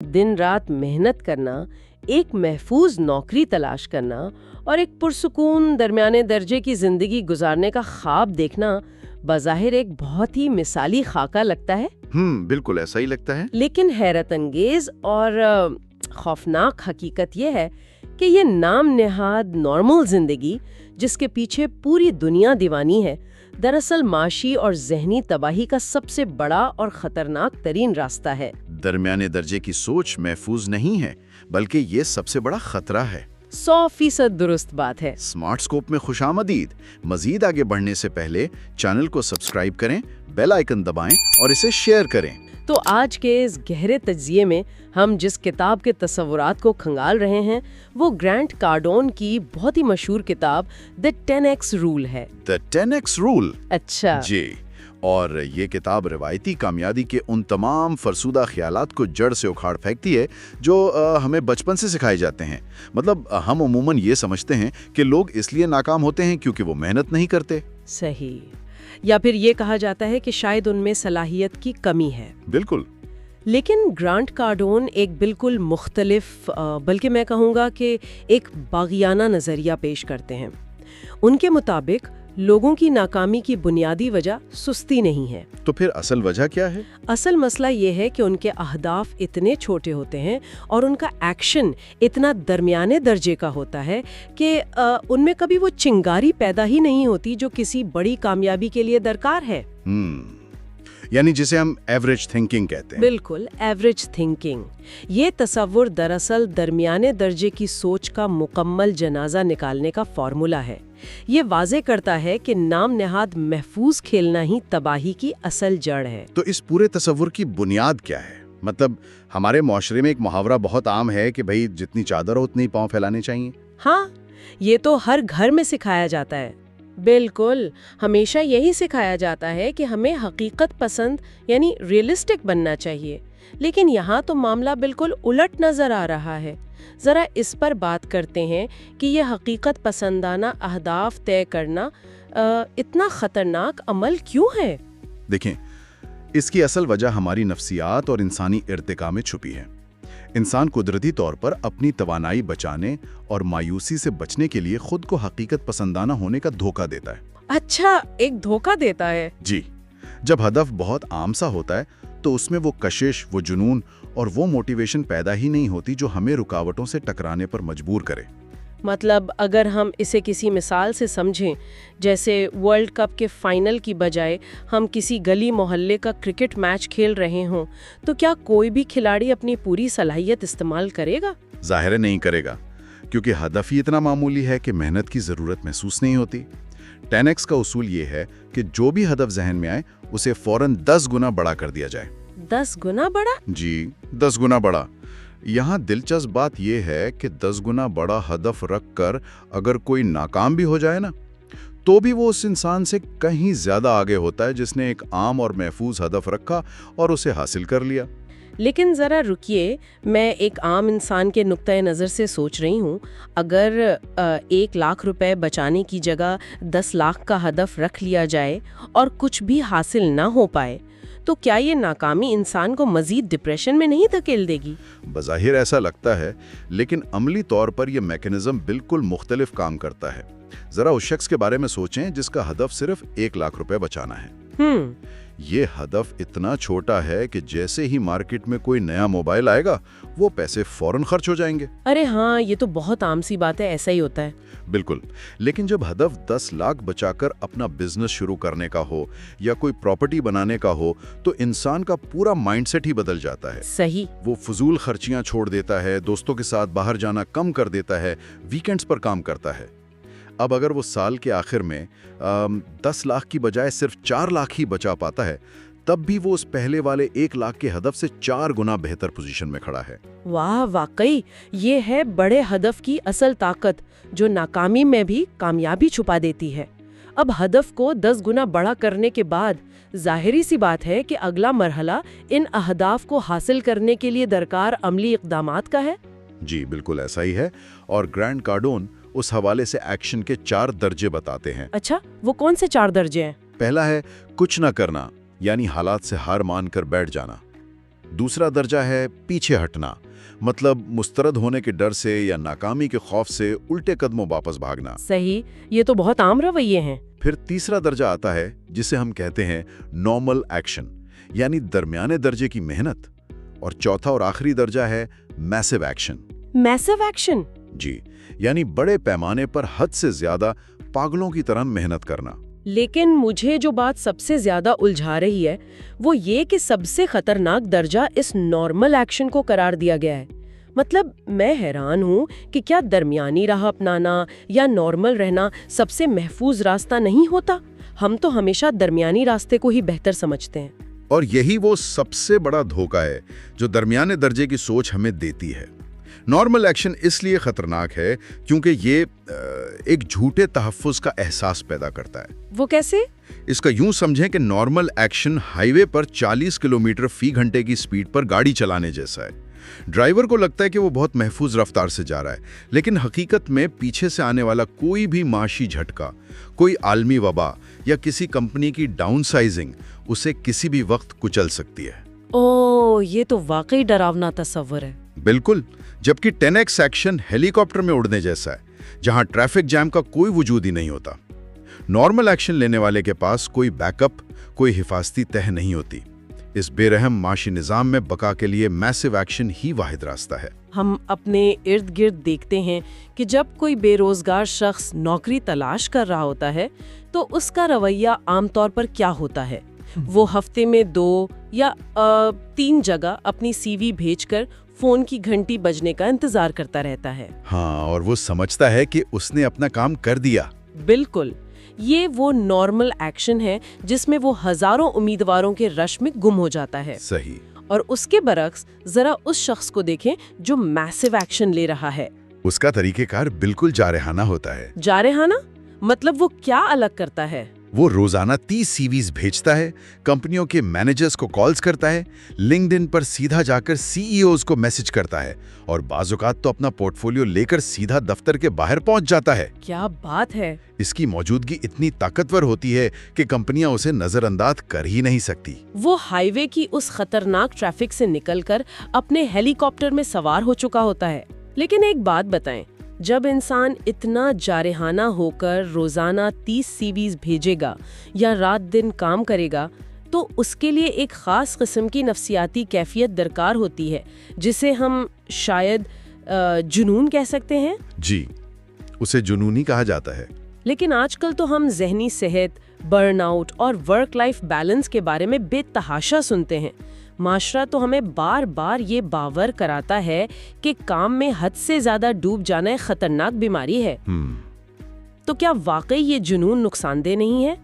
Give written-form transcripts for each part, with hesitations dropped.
दिन रात मेहनत करना, एक महफूज नौकरी तलाश करना और एक पुरसुकून दरमियाने दर्जे की जिंदगी गुजारने का ख्वाब देखना बज़ाहिर एक बहुत ही मिसाली खाका लगता है। बिल्कुल ऐसा ही लगता है। लेकिन हैरत अंगेज और खौफनाक हकीकत यह है कि ये नाम नेहाद नॉर्मल जिंदगी जिसके पीछे पूरी दुनिया दीवानी है, दरअसल माशी और जहनी तबाही का सबसे बड़ा और खतरनाक तरीन रास्ता है। दरमियाने दर्जे की सोच महफूज नहीं है, बल्कि ये सबसे बड़ा खतरा है। 100% दुरुस्त बात है। स्मार्ट स्कोप में खुशामदीद। मजीद आगे बढ़ने से पहले चैनल को सब्सक्राइब करें, बेल आइकन दबाएं और इसे शेयर करें। तो आज के इस गहरे तज्जिये में हम जिस किताब के तस्वुरात को खंगाल रहे हैं वो ग्रांट कार्डोन की बहुत ही मशहूर किताब द 10x रूल है। The 10x rule. अच्छा जी, और ये किताब रिवायती कामयाबी के उन तमाम फरसूदा ख्यालात को जड़ से उखाड़ फेंकती है जो हमें बचपन से सिखाए जाते हैं। मतलब हम अमूमन ये समझते हैं कि लोग इसलिए नाकाम होते हैं क्योंकि वो मेहनत नहीं करते। सही, या फिर ये कहा जाता है कि शायद उनमें सलाहियत की कमी है। बिल्कुल। लेकिन ग्रांट कार्डोन एक बिल्कुल मुख्तलिफ बल्कि मैं कहूँगा कि एक बागियाना नज़रिया पेश करते हैं। उनके मुताबिक लोगों की नाकामी की बुनियादी वजह सुस्ती नहीं है। तो फिर असल वजह क्या है? असल मसला ये है कि उनके अहदाफ इतने छोटे होते हैं और उनका एक्शन इतना दरमियाने दर्जे का होता है कि उनमें कभी वो चिंगारी पैदा ही नहीं होती जो किसी बड़ी कामयाबी के लिए दरकार है। यानी जिसे हम एवरेज थिंकिंग कहते हैं। बिल्कुल, एवरेज थिंकिंग। ये तसव्वुर दरअसल दरमियाने दर्जे की सोच का मुकम्मल जनाजा निकालने का फॉर्मूला है। ये वाज़े करता है कि नाम नेहाद महफूज खेलना ही तबाही की असल जड़ है। तो इस पूरे तसव्वुर की बुनियाद क्या है? मतलब हमारे माशरे में एक मुहावरा बहुत आम है कि भाई जितनी चादर हो उतनी पाँव फैलाने चाहिए। हाँ, ये तो हर घर में सिखाया जाता है। बिल्कुल, हमेशा यही सिखाया जाता है कि हमें हकीकत पसंद यानी रियलिस्टिक बनना चाहिए। लेकिन यहाँ तो मामला बिल्कुल उलट नज़र आ रहा है। ज़रा इस पर बात करते हैं कि ये हकीकत पसंदाना अहदाफ तय करना इतना ख़तरनाक अमल क्यों है? देखें, इसकी असल वजह हमारी नफ्सियात और इंसानी इर्तिका में छुपी है। इंसान कुदरती तौर पर अपनी तवानाई बचाने और मायूसी से बचने के लिए खुद को हकीकत पसंदाना होने का धोखा देता है। अच्छा, एक धोखा देता है? जी, जब हदफ बहुत आम सा होता है तो उसमें वो कशिश, वो जुनून और वो मोटिवेशन पैदा ही नहीं होती जो हमें रुकावटों से टकराने पर मजबूर करे। मतलब अगर हम इसे किसी मिसाल से समझें, जैसे वर्ल्ड कप के फाइनल की बजाय हम किसी गली मोहल्ले का क्रिकेट मैच खेल रहे हों, तो क्या कोई भी खिलाड़ी अपनी पूरी सलाहियत इस्तेमाल करेगा? ज़ाहिर है नहीं करेगा, क्योंकि हदफ ही इतना मामूली है कि मेहनत की ज़रूरत महसूस नहीं होती। 10x का उसूल ये है कि जो भी हदफ जहन में आए उसे फौरन 10 गुना बड़ा कर दिया जाए। 10 गुना बड़ा? जी, 10 गुना बड़ा। यहाँ दिलचस्प बात यह है कि 10 गुना बड़ा हदफ रखकर अगर कोई नाकाम भी हो जाए ना, तो भी वो उस इंसान से कहीं ज्यादा आगे होता है जिसने एक आम और महफूज हदफ रखा और उसे हासिल कर लिया। लेकिन ज़रा रुकिए, मैं एक आम इंसान के नुक्ते नज़र से सोच रही हूँ। अगर 1 लाख रुपए बचाने की जगह 10 लाख का हदफ रख लिया जाए और कुछ भी हासिल ना हो पाए, तो क्या ये नाकामी इंसान को मजीद डिप्रेशन में नहीं धकेल देगी? बज़ाहिर ऐसा लगता है, लेकिन अमली तौर पर यह मैकेनिज्म बिल्कुल मुख्तलिफ काम करता है। जरा उस शख्स के बारे में सोचें जिसका हदफ सिर्फ 1 लाख रुपए बचाना है। ये हदफ इतना छोटा है कि जैसे ही मार्केट में कोई नया मोबाइल आएगा वो पैसे फौरन खर्च हो जाएंगे। अरे हाँ, ये तो बहुत आम सी बात है, ऐसा ही होता है। बिल्कुल, लेकिन जब हदफ 10 लाख बचाकर अपना बिजनेस शुरू करने का हो या कोई प्रॉपर्टी बनाने का हो तो इंसान का पूरा माइंडसेट ही बदल जाता है। सही। वो फजूल खर्चियां छोड़ देता है, दोस्तों के साथ बाहर जाना कम कर देता है, वीकेंड्स पर काम करता है। अब अगर वो साल के आखिर में 10 लाख की बजाय सिर्फ 4 लाख ही बचा पाता है, तब भी वो उस पहले वाले 1 लाख के हदफ से 4 गुना बेहतर पोजीशन में खड़ा है। वाह, वाकई ये है बड़े हदफ की असल ताकत, जो नाकामी में भी कामयाबी छुपा देती है। अब हदफ को 10 गुना बड़ा करने के बाद जाहिरी सी बात है कि अगला मरहला इन अहदाफ को हासिल करने के लिए दरकार अमली इक़दामात का है। जी बिल्कुल ऐसा ही है, और ग्रांट कार्डोन उस हवाले से एक्शन के 4 दर्जे बताते हैं। अच्छा, वो कौन से 4 दर्जे हैं? पहला है कुछ न करना, यानी हालात से हार मानकर बैठ जाना। दूसरा दर्जा है पीछे हटना, मतलब मुस्तरद होने के डर से या नाकामी के खौफ से उल्टे कदमों वापस भागना। सही, ये तो बहुत आम रवैये हैं। फिर तीसरा दर्जा आता है जिसे हम कहते हैं नॉर्मल एक्शन, यानी दरमियाने दर्जे की मेहनत। और चौथा और आखिरी दर्जा है मैसिव एक्शन। Massive action? जी, यानी बड़े पैमाने पर हद से ज्यादा पागलों की तरह मेहनत करना। लेकिन मुझे जो बात सबसे ज्यादा उलझा रही है वो ये कि सबसे खतरनाक दर्जा इस नॉर्मल एक्शन को करार दिया गया है। मतलब मैं हैरान हूँ कि क्या दरमियानी राह अपनाना या नॉर्मल रहना सबसे महफूज रास्ता नहीं होता? हम तो हमेशा दरमियानी रास्ते को ही बेहतर समझते हैं। और यही वो सबसे बड़ा धोखा है जो दरमियाने दर्जे की सोच हमें देती है। नॉर्मल एक्शन इसलिए खतरनाक है क्योंकि ये एक झूठे तहफ्फुज़ का एहसास पैदा करता है। वो कैसे? इसका यूं समझें कि नॉर्मल एक्शन हाईवे पर 40 किलोमीटर फी घंटे की स्पीड पर गाड़ी चलाने जैसा है। ड्राइवर को लगता है कि वो बहुत महफूज रफ्तार से जा रहा है, लेकिन हकीकत में पीछे से आने वाला कोई भी माशी झटका, कोई आलमी वबा या किसी कंपनी की डाउनसाइजिंग उसे किसी भी वक्त कुचल सकती है। ओह, ये तो वाकई डरावना तस्वर है। बिल्कुल, जबकि 10x एक्शन हेलीकॉप्टर में उड़ने जैसा है, जहां ट्रैफिक जैम का कोई वजूद ही नहीं होता। नॉर्मल एक्शन लेने वाले के पास कोई बैकअप, कोई हिफाजती तह नहीं होती। इस बेरहम माशी निजाम में बका के लिए मैसिव एक्शन ही वाहिद रास्ता है। हम अपने इर्द गिर्द देखते हैं कि जब कोई बेरोजगार शख्स नौकरी तलाश कर रहा होता है तो उसका रवैया आमतौर पर क्या होता है? वो हफ्ते में 2 या 3 जगह अपनी सीवी भेजकर फोन की घंटी बजने का इंतजार करता रहता है। हाँ, और वो समझता है कि उसने अपना काम कर दिया। बिल्कुल, ये वो नॉर्मल एक्शन है जिसमें वो हजारों उम्मीदवारों के रश में गुम हो जाता है। सही। और उसके बरक्स जरा उस शख्स को देखें जो मैसिव एक्शन ले रहा है। उसका तरीकेकार बिल्कुल जारहाना होता है। जारहाना मतलब वो क्या अलग करता है? वो रोजाना 30 सीवीज भेजता है, कंपनियों के मैनेजर्स को कॉल्स करता है, लिंक्डइन पर सीधा जाकर सीईओज को मैसेज करता है और बाज़-औक़ात तो अपना पोर्टफोलियो लेकर सीधा दफ्तर के बाहर पहुंच जाता है। क्या बात है! इसकी मौजूदगी इतनी ताकतवर होती है कि कंपनियां उसे नजरअंदाज कर ही नहीं सकती। वो हाईवे की उस खतरनाक ट्रैफिक से निकलकर अपने हेलीकॉप्टर में सवार हो चुका होता है। लेकिन एक बात बताएं, जब इंसान इतना जारहाना होकर रोजाना 30 सीवीज भेजेगा या रात दिन काम करेगा तो उसके लिए एक खास किस्म की नफसियाती कैफियत दरकार होती है जिसे हम शायद जुनून कह सकते हैं। जी, उसे जुनून ही कहा जाता है। लेकिन आजकल तो हम ज़हनी सेहत, बर्नआउट और वर्क लाइफ बैलेंस के बारे में बेतहाशा सुनते हैं। माशरा तो हमें बार बार ये बावर कराता है कि काम में हद से ज़्यादा डूब जाना एक खतरनाक बीमारी है। तो क्या वाकई ये जुनून नुकसानदेह नहीं है?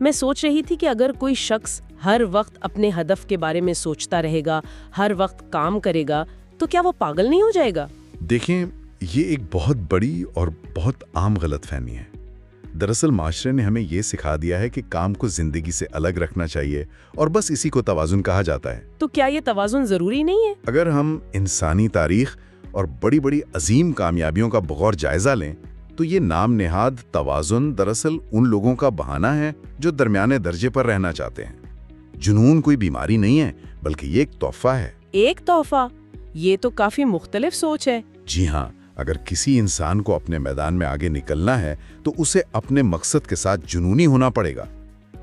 मैं सोच रही थी कि अगर कोई शख्स हर वक्त अपने हदफ के बारे में सोचता रहेगा, हर वक्त काम करेगा, तो क्या वो पागल नहीं हो जाएगा? देखें, ये एक बहुत बड़ी और बहुत आम गलतफहमी है। दरअसल माशरे ने हमें ये सिखा दिया है कि काम को जिंदगी से अलग रखना चाहिए और बस इसी को तवाज़ुन कहा जाता है। तो क्या ये तवाज़ुन ज़रूरी नहीं है? अगर हम इंसानी तारीख और बड़ी बड़ी अजीम कामयाबियों का बगौर जायजा लें तो ये नाम नेहाद तवाज़ुन दरअसल उन लोगों का बहाना है जो दरमियाने दर्जे पर रहना चाहते हैं। जुनून कोई बीमारी नहीं है, बल्कि ये एक तोहफा है। एक तोहफा? ये तो काफ़ी मुख्तलिफ सोच है। जी हाँ, अगर किसी इंसान को अपने मैदान में आगे निकलना है तो उसे अपने मकसद के साथ जुनूनी होना पड़ेगा।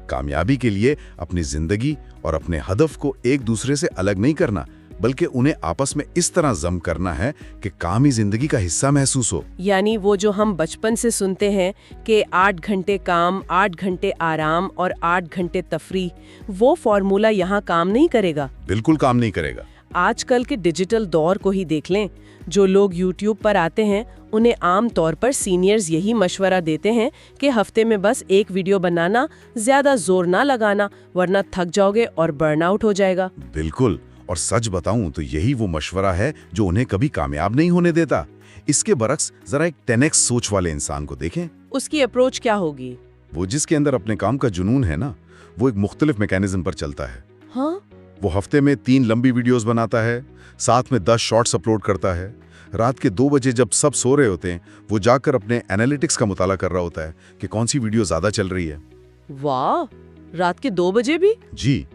कामयाबी के लिए अपनी जिंदगी और अपने हदफ को एक दूसरे से अलग नहीं करना, बल्कि उन्हें आपस में इस तरह जम करना है कि काम ही जिंदगी का हिस्सा महसूस हो। यानी वो जो हम बचपन से सुनते हैं कि 8 घंटे काम, 8 घंटे आराम और 8 घंटे तफरी, वो फॉर्मूला यहाँ काम नहीं करेगा। बिल्कुल काम नहीं करेगा। आजकल के डिजिटल दौर को ही देख लें। जो लोग YouTube पर आते हैं उन्हें आम तौर पर सीनियर्स यही मशवरा देते हैं कि हफ्ते में बस एक वीडियो बनाना, ज्यादा जोर ना लगाना, वरना थक जाओगे और बर्नआउट हो जाएगा। बिल्कुल, और सच बताऊं तो यही वो मशवरा है जो उन्हें कभी कामयाब नहीं होने देता। इसके बरक्स जरा एक 10x सोच वाले इंसान को देखें। उसकी अप्रोच क्या होगी? वो जिसके अंदर अपने काम का जुनून है ना, वो एक मुख्तलिफ मैकेनिज्म पर चलता है। हाँ? वो हफ्ते में 3 लंबी वीडियोस बनाता है, साथ में 10 शॉर्ट्स अपलोड करता है। रात के 2 बजे जब सब सो रहे होते हैं, वो जाकर अपने एनालिटिक्स का मुताला कर रहा होता है कि कौन सी वीडियो ज्यादा चल रही है। वाह, रात के 2 बजे भी? जी,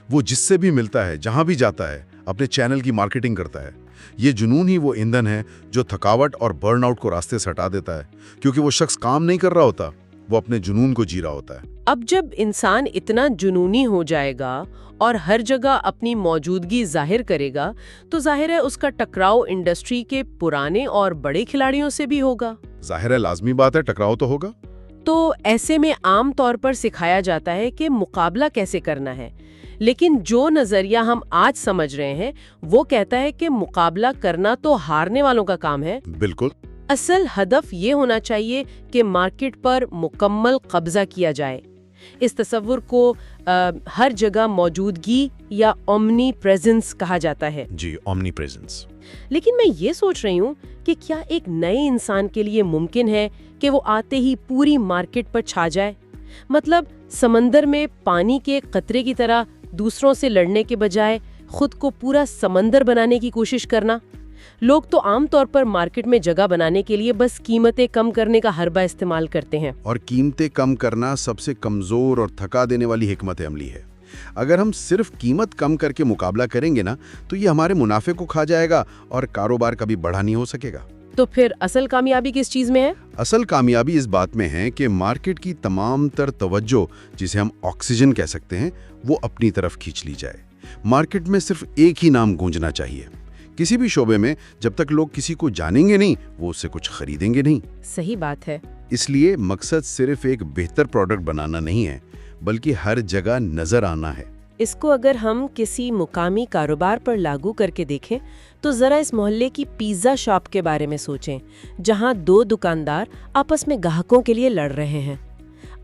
वो जिससे भी मिलता है, जहां भी जाता है, अपने चैनल की मार्केटिंग करता है। ये जुनून ही वो ईंधन है जो थकावट और बर्नआउट को रास्ते से हटा देता है, क्योंकि वो शख्स काम नहीं कर रहा होता, वो अपने जुनून को जी रहा होता है। अब जब इंसान इतना जुनूनी हो जाएगा और हर जगह अपनी मौजूदगी जाहिर करेगा, तो जाहिर है उसका टकराव इंडस्ट्री के पुराने और बड़े खिलाड़ियों से भी होगा। जाहिर है, लाजमी बात है, टकराव तो होगा। तो ऐसे में आम तौर पर सिखाया जाता है कि मुकाबला कैसे करना है, लेकिन जो नजरिया हम आज समझ रहे हैं वो कहता है कि मुकाबला करना तो हारने वालों का काम है। बिल्कुल। असल हदफ ये होना चाहिए कि मार्केट पर मुकम्मल कब्जा किया जाए। इस तस्वुर को हर जगह मौजूदगी या ओमनी प्रेजेंस कहा जाता है। जी, ओमनी प्रेजेंस। लेकिन मैं ये सोच रही हूँ कि क्या एक नए इंसान के लिए मुमकिन है कि वो आते ही पूरी मार्केट पर छा जाए? मतलब समंदर में पानी के कतरे की तरह दूसरों से लड़ने के बजाय खुद को पूरा समंदर बनाने की कोशिश करना। लोग तो आमतौर पर मार्केट में जगह बनाने के लिए बस कीमतें कम करने का हरबा इस्तेमाल करते हैं। और कीमतें कम करना सबसे कमजोर और थका देने वाली हिकमत अमली है। अगर हम सिर्फ कीमत कम करके मुकाबला करेंगे ना, तो ये हमारे मुनाफे को खा जाएगा और कारोबार कभी बढ़ा नहीं हो सकेगा। तो फिर असल कामयाबी किस चीज में है? असल कामयाबी इस बात में है कि मार्केट की तमाम तर तवज्जो, जिसे हम ऑक्सीजन कह सकते हैं, वो अपनी तरफ खींच ली जाए। मार्केट में सिर्फ एक ही नाम गूंजना चाहिए। किसी भी शोबे में जब तक लोग किसी को जानेंगे नहीं, वो उससे कुछ खरीदेंगे नहीं। सही बात है। इसलिए मकसद सिर्फ एक बेहतर प्रोडक्ट बनाना नहीं है, बल्कि हर जगह नजर आना है। इसको अगर हम किसी मुकामी कारोबार पर लागू करके देखें, तो जरा इस मोहल्ले की पिज्जा शॉप के बारे में सोचें, जहां दो दुकानदार आपस में ग्राहकों के लिए लड़ रहे हैं।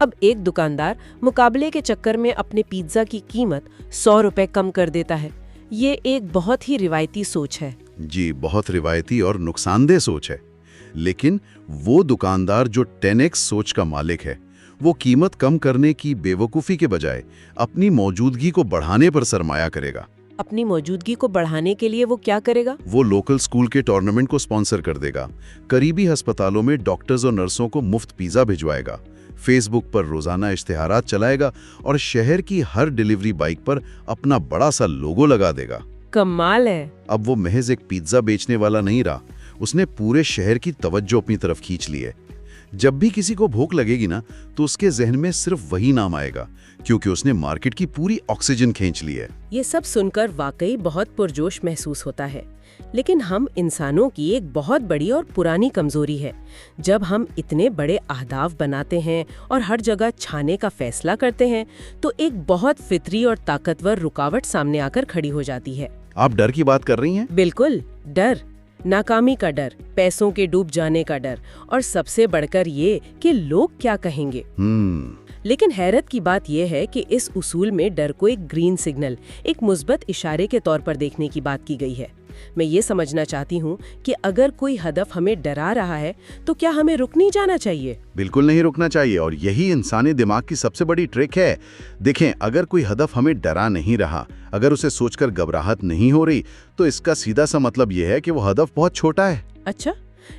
अब एक दुकानदार मुकाबले के चक्कर में अपने पिज्जा की कीमत 100 रुपए कम कर देता है। ये एक बहुत ही रिवायती सोच है। जी, बहुत रिवायती और नुकसानदेह सोच है। लेकिन वो दुकानदार जो 10x सोच का मालिक है, वो कीमत कम करने की बेवकूफ़ी के बजाय अपनी मौजूदगी को बढ़ाने पर सरमाया करेगा। अपनी मौजूदगी को बढ़ाने के लिए वो क्या करेगा? वो लोकल स्कूल के टूर्नामेंट को स्पॉन्सर कर देगा, करीबी अस्पतालों में डॉक्टर्स और नर्सों को मुफ्त पिज़्ज़ा भिजवाएगा, फेसबुक पर रोजाना इश्तिहारात चलाएगा और शहर की हर डिलीवरी बाइक पर अपना बड़ा सा लोगो लगा देगा। कमाल है। अब वो महज एक पिज्जा बेचने वाला नहीं रहा, उसने पूरे शहर की तवज्जो अपनी तरफ खींच ली है। जब भी किसी को भूख लगेगी ना, तो उसके जहन में सिर्फ वही नाम आएगा, क्योंकि उसने मार्केट की पूरी ऑक्सीजन खींच ली है। ये सब सुनकर वाकई बहुत पुरजोश महसूस होता है। लेकिन हम इंसानों की एक बहुत बड़ी और पुरानी कमजोरी है। जब हम इतने बड़े अहदाफ बनाते हैं और हर जगह छाने का फैसला करते हैं, तो एक बहुत फितरी और ताकतवर रुकावट सामने आकर खड़ी हो जाती है। आप डर की बात कर रही हैं? बिल्कुल, डर। नाकामी का डर, पैसों के डूब जाने का डर, और सबसे बढ़कर ये कि लोग क्या कहेंगे। लेकिन हैरत की बात यह है कि इस उसूल में डर को एक ग्रीन सिग्नल, एक मुस्बत इशारे के तौर पर देखने की बात की गई है। मैं ये समझना चाहती हूँ कि अगर कोई हदफ हमें डरा रहा है, तो क्या हमें रुक नहीं जाना चाहिए? बिल्कुल नहीं रुकना चाहिए, और यही इंसानी दिमाग की सबसे बड़ी ट्रिक है। देखें, अगर कोई हदफ हमें डरा नहीं रहा, अगर उसे सोचकर घबराहट नहीं हो रही, तो इसका सीधा सा मतलब यह है कि वो हदफ बहुत छोटा है। अच्छा,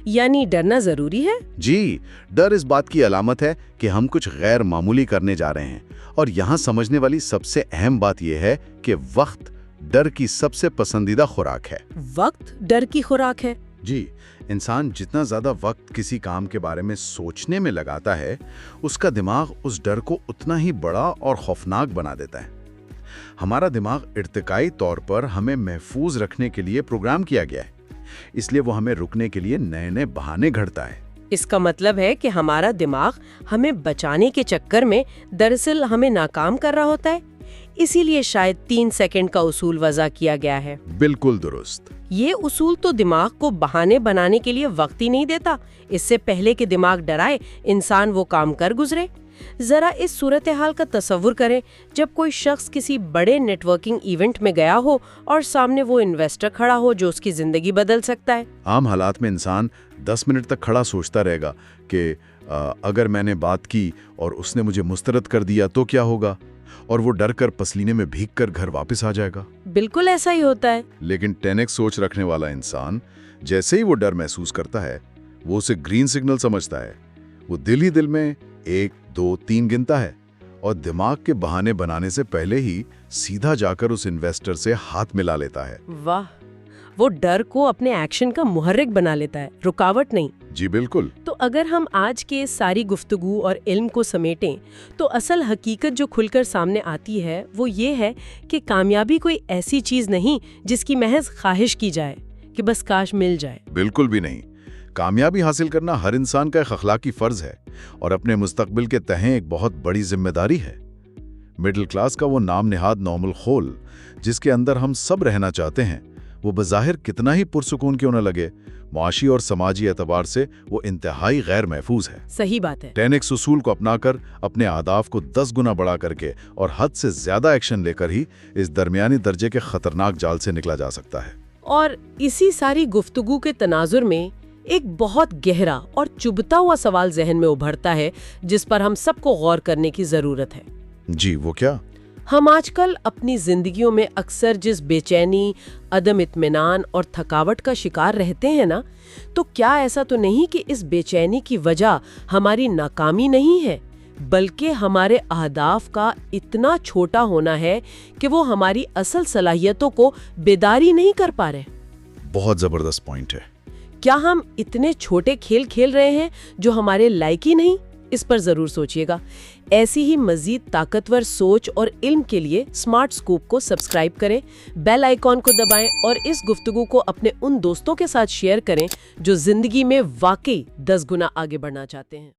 यानी डरना जरूरी है? जी, डर इस बात की अलामत है कि हम कुछ गैर मामूली करने जा रहे हैं। और यहाँ समझने वाली सबसे अहम बात यह है कि वक्त डर की सबसे पसंदीदा खुराक है। वक्त डर की खुराक है? जी, इंसान जितना ज्यादा वक्त किसी काम के बारे में सोचने में लगाता है, उसका दिमाग उस डर को उतना ही बड़ा और खौफनाक बना देता है। हमारा दिमाग इर्तिकाई तौर पर हमें महफूज रखने के लिए प्रोग्राम किया गया है, इसलिए वो हमें रुकने के लिए नए नए बहाने घड़ता है। इसका मतलब है कि हमारा दिमाग हमें बचाने के चक्कर में दरअसल हमें नाकाम कर रहा होता है। इसीलिए शायद 3 सेकंड का उसूल वज़ा किया गया है। बिल्कुल दुरुस्त। ये उसूल तो दिमाग को बहाने बनाने के लिए वक्त ही नहीं देता। इससे पहले कि दिमाग डराए, इंसान वो काम कर गुजरे। जरा इस सूरत हाल का तस्वुर करें, जब कोई शख्स किसी बड़े नेटवर्किंग इवेंट में गया हो और सामने वो इन्वेस्टर खड़ा हो जो उसकी जिंदगी बदल सकता है। आम हालात में इंसान 10 मिनट तक खड़ा सोचता रहेगा कि अगर मैंने बात की और उसने मुझे मुस्तरद कर दिया तो क्या होगा, और वो डर कर पसीने में भीग कर घर वापस आ जाएगा। बिल्कुल ऐसा ही होता है। लेकिन 10x सोच रखने वाला इंसान जैसे ही वो डर महसूस करता है, वो उसे ग्रीन सिग्नल समझता है। वो दिल ही दिल में 1, 2, 3 गिनता है और दिमाग के बहाने बनाने से पहले ही सीधा जाकर उस इन्वेस्टर से हाथ मिला लेता है। वाह, वो डर को अपने एक्शन का मुहर्रिक बना लेता है, रुकावट नहीं। जी बिल्कुल। तो अगर हम आज के सारी गुफ्तगू और इल्म को समेटें तो असल हकीकत जो खुलकर सामने आती है वो ये है कि कामयाबी कोई ऐसी चीज नहीं जिसकी महज ख्वाहिश की जाए कि बस काश मिल जाए। बिल्कुल भी नहीं। कामयाबी हासिल करना हर इंसान का एक अखलाकी फर्ज है और अपने मुस्तकबिल के तहत एक बहुत बड़ी जिम्मेदारी है। मिडिल क्लास का वो नाम निहाद नॉर्मल खोल जिसके अंदर हम सब रहना चाहते हैं, वो बज़ाहिर कितना ही पुरसुकून क्यों न लगे, मुआशी और समाजी एतबार से वो इंतहाई गैर महफूज है। सही बात है। 10x उसूल को अपनाकर अपने आदाफ को 10 गुना बढ़ा करके और हद से ज्यादा एक्शन लेकर ही इस दरमियानी दर्जे के खतरनाक जाल से निकला जा सकता है। और इसी सारी गुफ्तगू के तनाजुर में एक बहुत गहरा और चुभता हुआ सवाल जहन में उभरता है जिस पर हम सबको गौर करने की जरूरत है। जी, वो क्या? हम आजकल अपनी जिंदगियों में अक्सर जिस बेचैनी, अदम इत्मीनान और थकावट का शिकार रहते हैं ना, तो क्या ऐसा तो नहीं कि इस बेचैनी की वजह हमारी नाकामी नहीं है, बल्कि हमारे अहदाफ का इतना छोटा होना है कि वो हमारी असल सलाहियतों को बेदारी नहीं कर पा रहे। बहुत जबरदस्त पॉइंट है। क्या हम इतने छोटे खेल खेल रहे हैं जो हमारे लायक ही नहीं? इस पर जरूर सोचिएगा। ऐसी ही मजीद ताकतवर सोच और इल्म के लिए स्मार्ट स्कूप को सब्सक्राइब करें, बेल आइकॉन को दबाएं और इस गुफ्तगू को अपने उन दोस्तों के साथ शेयर करें जो जिंदगी में वाकई 10 गुना आगे बढ़ना चाहते हैं।